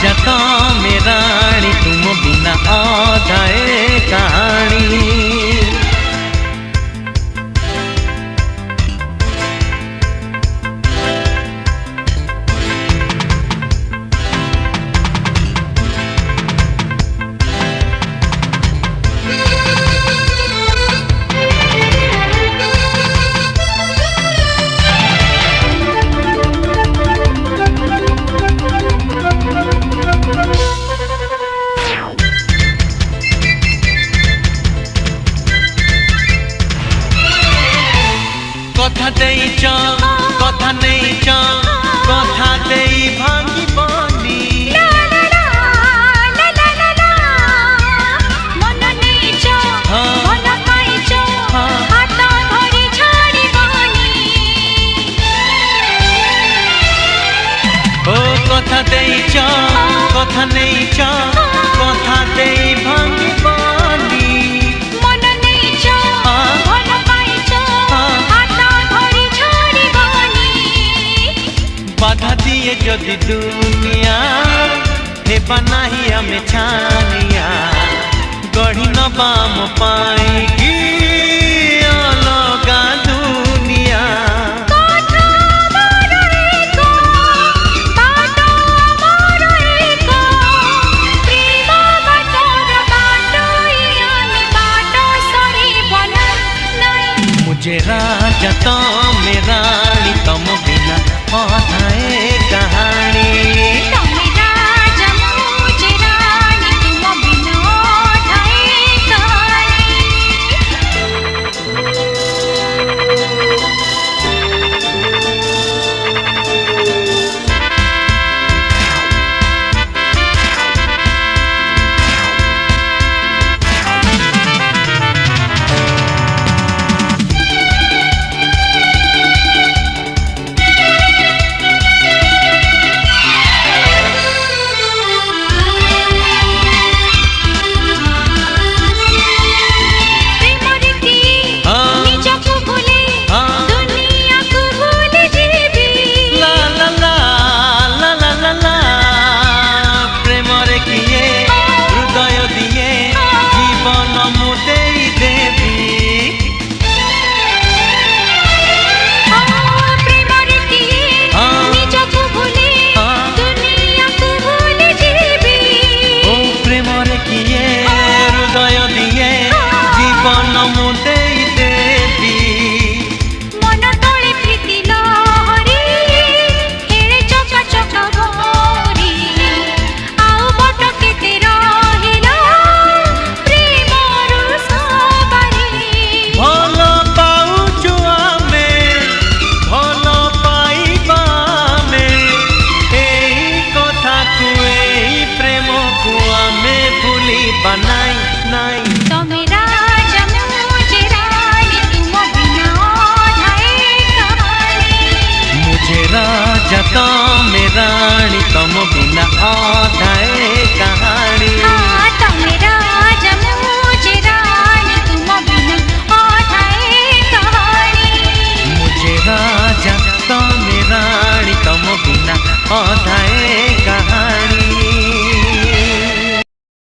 राजा तमे रानी तुम बिना अधाए कहानी। कथा देइच कथा नेइच कथा देई भांगी बनी मन नेइच मन पाइच हाथ धरि छाड़ी बनी। ओ कथा देइच कथा नेइच कथा देई भांगी बनी मन नेइच मन पाइच बाधा दिए जदि दुनिया हेबा नाही आमे छानिया गढ़ी नबाम पाई कि अलगा दुनिया। मुझे राजा तमे रानी तुम बिना अधाए कहानी। तमे राजा मुझे रानी तुम बिना अधाए कहानी। बनाई नहीं तमे राजा मुझे रानी तुम बिना अधाए कहानी। मुझे राजा तमे रानी तुम बिना अधाए